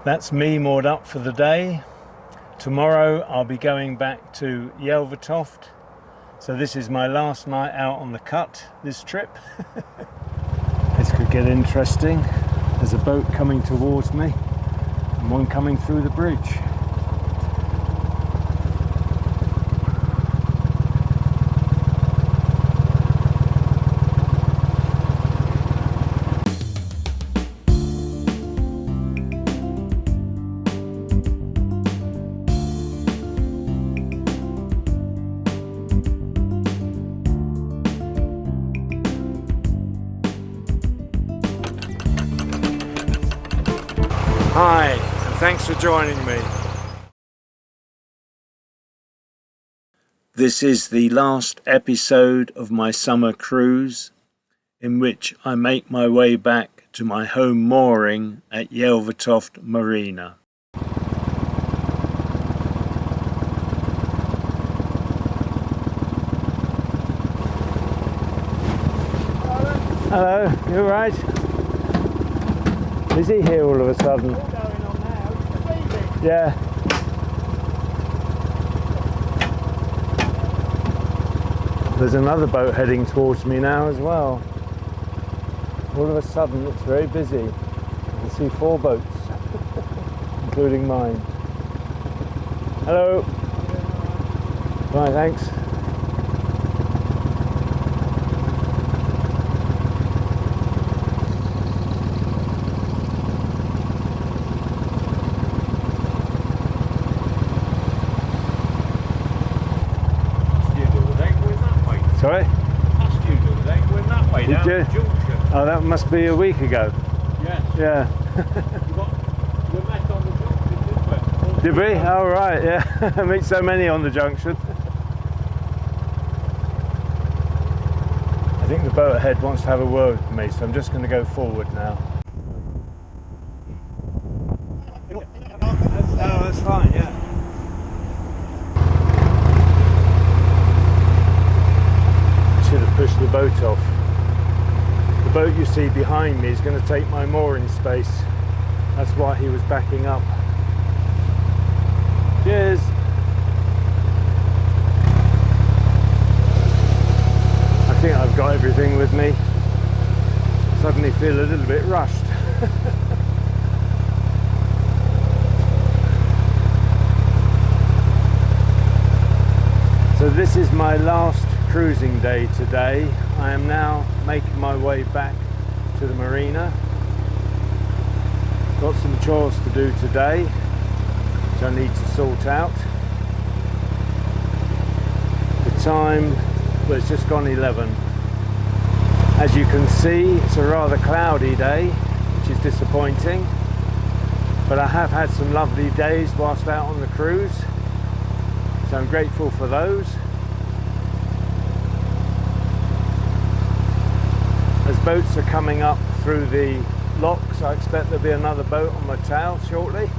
That's me moored up for the day. Tomorrow I'll be going back to Yelvertoft. So this is my last night out on the cut this trip. This could get interesting. There's a boat coming towards me and one coming through the bridge. Hi, and thanks for joining me. This is the last episode of my summer cruise, in which I make my way back to my home mooring at Yelvertoft Marina. Hello, you alright? Busy here all of a sudden. What's going on now? Yeah. There's another boat heading towards me now as well. All of a sudden it's very busy. I can see 4 boats, including mine. Hello. Right, thanks. Sorry? Past you the other day, going that way down the junction. Oh, that must be a week ago. Yes. Yeah. We met on the junction, didn't we? Did we? Oh, right, yeah. I meet so many on the junction. I think the boat ahead wants to have a word with me, so I'm just going to go forward now. Oh, that's fine, yeah. Should have pushed the boat off. The boat you see behind me is going to take my mooring space. That's why he was backing up. Cheers! I think I've got everything with me. Suddenly feel a little bit rushed. So this is my last cruising day today. I am now making my way back to the marina. Got some chores to do today, which I need to sort out. The time, well, it's just gone 11. As you can see, it's a rather cloudy day, which is disappointing, but I have had some lovely days whilst out on the cruise, so I'm grateful for those. As boats are coming up through the locks, I expect there'll be another boat on my tail shortly.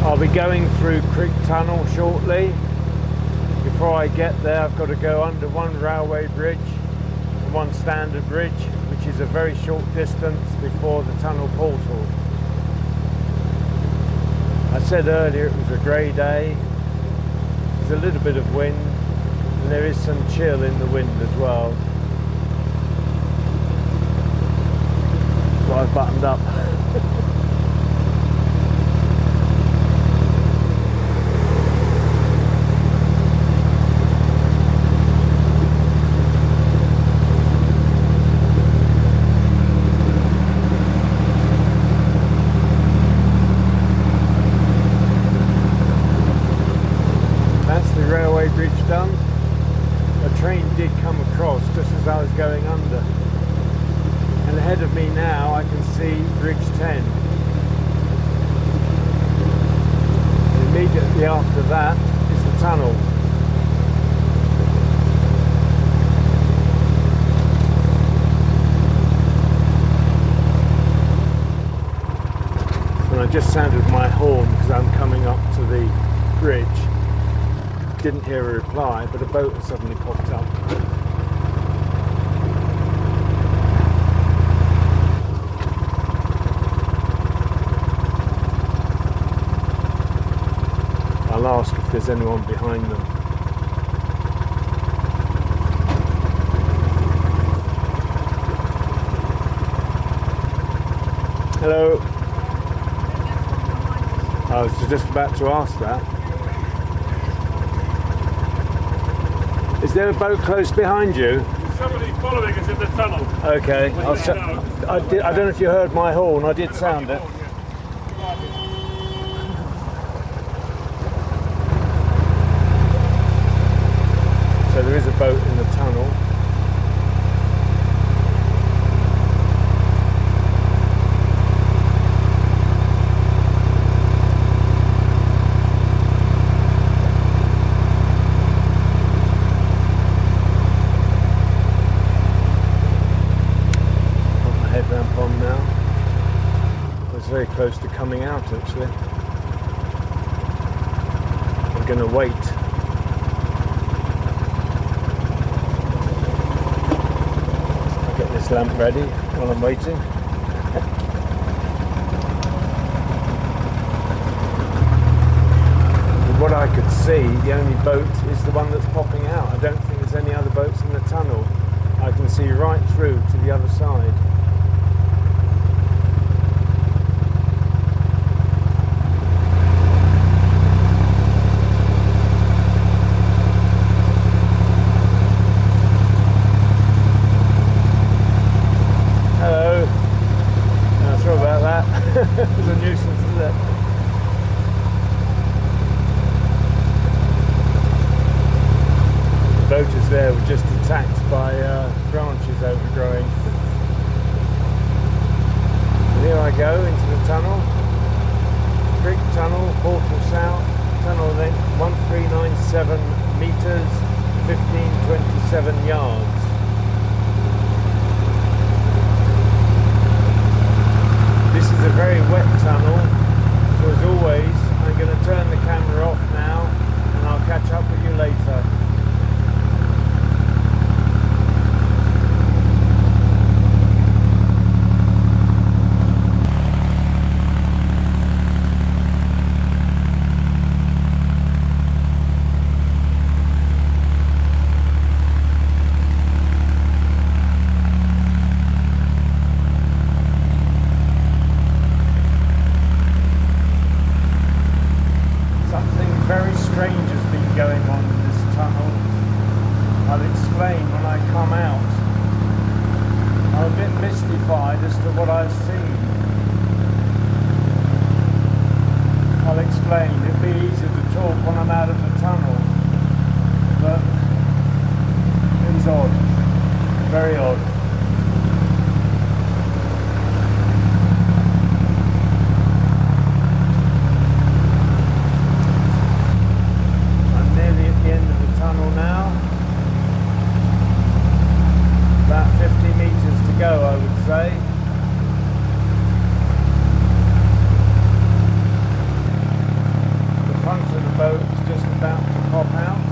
I'll be going through Crick Tunnel shortly. Before I get there, I've got to go under one railway bridge and one standard bridge, which is a very short distance before the tunnel portal. I said earlier it was a grey day. There's a little bit of wind. And there is some chill in the wind as well. So I've buttoned up. That's the railway bridge done. A train did come across just as I was going under, and ahead of me now I can see Bridge 10. And immediately after that is the tunnel. And I just sounded my horn because I'm coming up to the bridge. Didn't hear a reply, but a boat has suddenly popped up. there's anyone behind them. Hello. I was just about to ask that. Is there a boat close behind you? Somebody following us in the tunnel. Okay. I don't know if you heard my horn. I did sound it. So there is a boat in the tunnel. Very close to coming out actually. I'm going to wait. I'll get this lamp ready while I'm waiting. From what I could see, the only boat is the one that's popping out. I don't think there's any other boats in the tunnel. I can see right through to the other side. It's a nuisance, isn't it? The boaters there were just attacked by branches overgrowing. And here I go into the tunnel. Crick Tunnel, Portal South. Tunnel length 1397 metres, 1527 yards. This is a very wet tunnel, so as always I'm going to turn the camera off now and I'll catch up with you later. As to what I've seen. I'll explain. It'll be easier to talk when I'm out of the tunnel, but it was odd, very odd. I'm nearly at the end of the tunnel now. About 50 metres to go, I would say. The front of the boat is just about to pop out.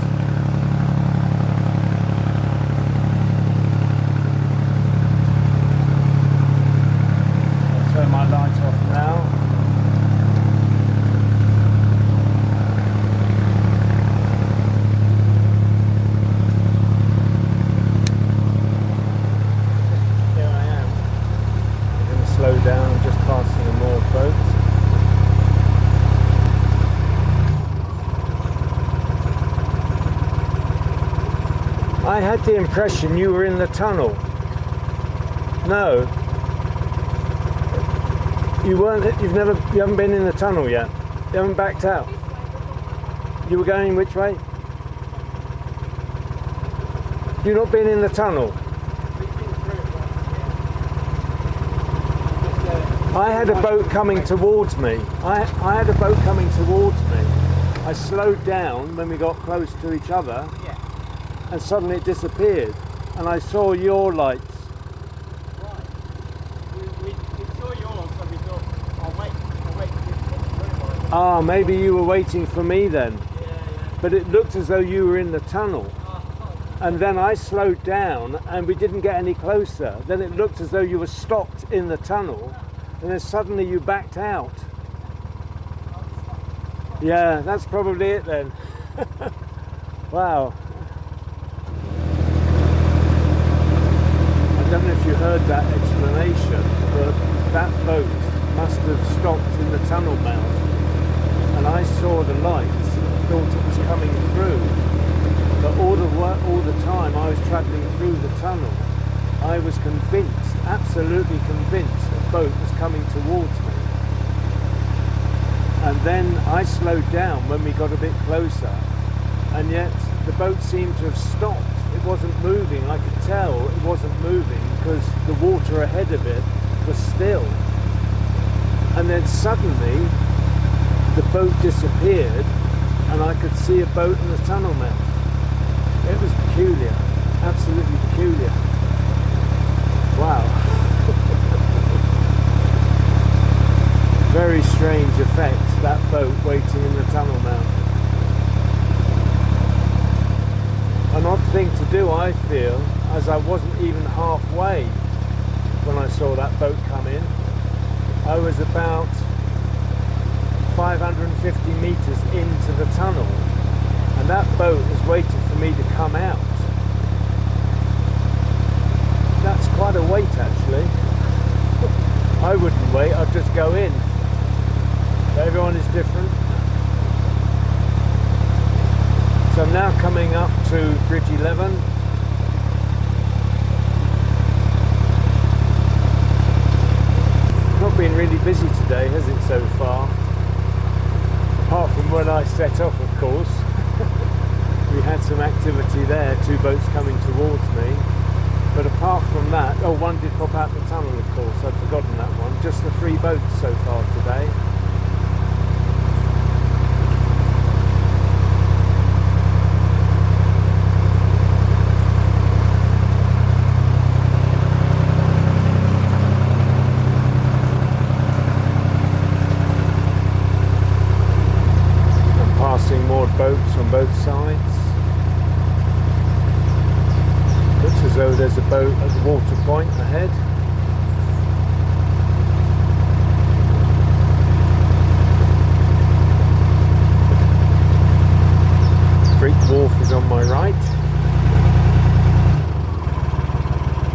I'll turn my light off now. Slow down, just passing a moored boat. I had the impression you were in the tunnel. No. You weren't, you haven't been in the tunnel yet. You haven't backed out. You were going which way? You've not been in the tunnel? I had a boat coming towards me. I had a boat coming towards me. I slowed down when we got close to each other, and suddenly it disappeared. And I saw your lights. Right. We saw yours, so we thought, I'll wait. Ah, maybe you were waiting for me then. Yeah. But it looked as though you were in the tunnel. And then I slowed down, and we didn't get any closer. Then it looked as though you were stopped in the tunnel. And then suddenly you backed out. Yeah, that's probably it then. Wow. I don't know if you heard that explanation, but that boat must have stopped in the tunnel mouth, and I saw the lights, thought it was coming through, but all the time I was travelling through the tunnel, I was convinced, absolutely convinced, a boat was coming towards me. And then I slowed down when we got a bit closer, and yet the boat seemed to have stopped. It wasn't moving. I could tell it wasn't moving because the water ahead of it was still. And then suddenly the boat disappeared and I could see a boat in the tunnel mouth. It was peculiar, absolutely peculiar. Wow. Very strange effect, that boat waiting in the tunnel mouth. An odd thing to do, I feel, as I wasn't even halfway when I saw that boat come in. I was about 550 metres into the tunnel, and that boat was waiting for me to come out. That's quite a wait, actually. I wouldn't wait, I'd just go in. But everyone is different. So I'm now coming up to Bridge 11. Not been really busy today, has it, so far? Apart from when I set off, of course. We had some activity there, 2 boats coming towards me. But apart from that, oh, one did pop out the tunnel, of course, I'd forgotten that one. Just the 3 boats so far today. More boats on both sides. Looks as though there's a boat at the water point ahead. Crick Wharf is on my right,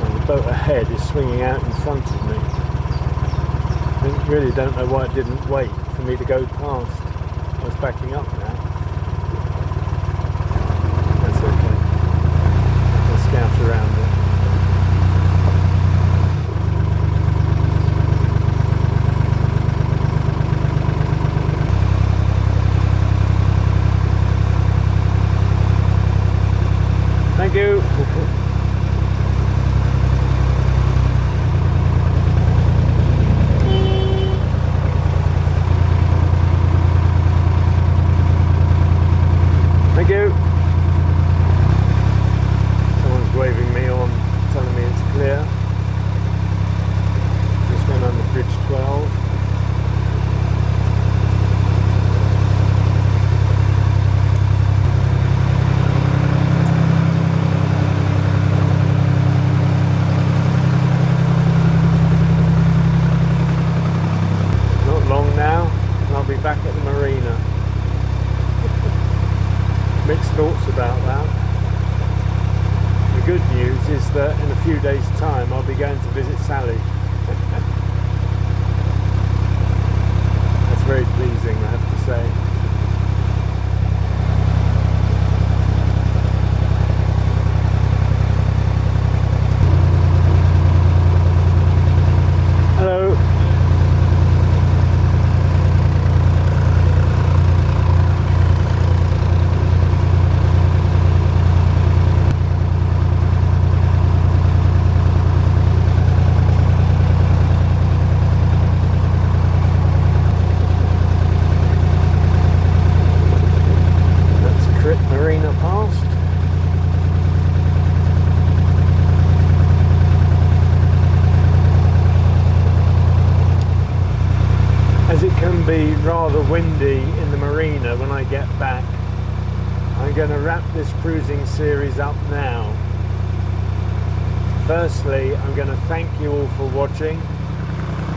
and the boat ahead is swinging out in front of me. I really don't know why it didn't wait for me to go past. I was backing up now. That's okay. I'll scout around it. Thank you. Thank you. Someone's waving me on, telling me it's clear. Just went under Bridge 12. Not long now, and I'll be back at the marina. Mixed thoughts about that. The good news is that in a few days' time I'll be going to visit Sally. That's very pleasing, I have to say. Hello. Marina past. As it can be rather windy in the marina when I get back, I'm going to wrap this cruising series up now. Firstly, I'm going to thank you all for watching.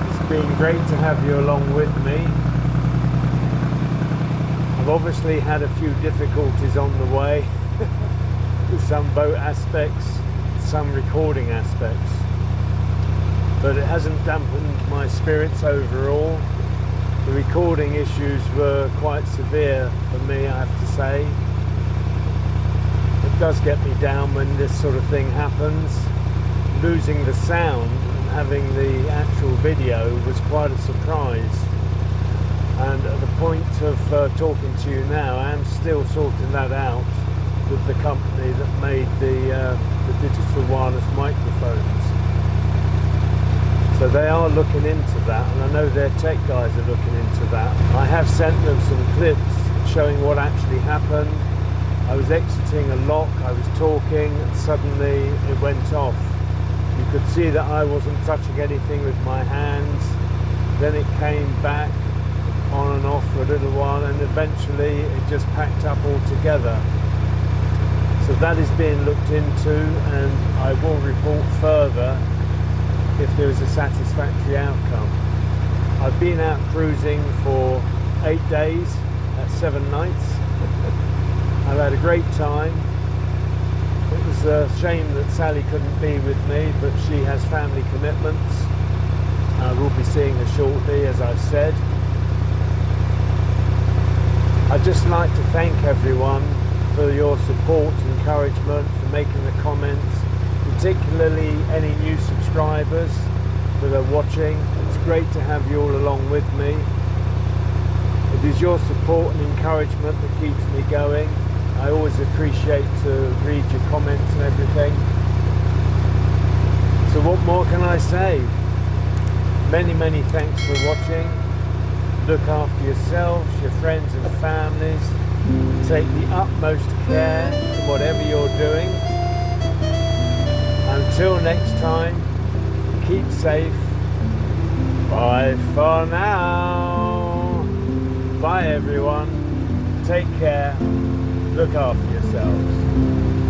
It's been great to have you along with me. I've obviously had a few difficulties on the way with some boat aspects, some recording aspects, but it hasn't dampened my spirits overall. The recording issues were quite severe for me, I have to say. It does get me down when this sort of thing happens. Losing the sound and having the actual video was quite a surprise. And at the point of talking to you now, I am still sorting that out with the company that made the digital wireless microphones. So they are looking into that, and I know their tech guys are looking into that. I have sent them some clips showing what actually happened. I was exiting a lock, I was talking, and suddenly it went off. You could see that I wasn't touching anything with my hands. Then it came back on and off for a little while, and eventually it just packed up altogether. So that is being looked into, and I will report further if there is a satisfactory outcome. I've been out cruising for 8 days, that's 7 nights. I've had a great time. It was a shame that Sally couldn't be with me, but she has family commitments. I will be seeing her shortly, as I said. I'd just like to thank everyone for your support, encouragement, for making the comments, particularly any new subscribers that are watching. It's great to have you all along with me. It is your support and encouragement that keeps me going. I always appreciate to read your comments and everything. So what more can I say? Many thanks for watching. Look after yourselves, your friends and families. Take the utmost care in whatever you're doing. Until next time, keep safe. Bye for now. Bye everyone. Take care. Look after yourselves.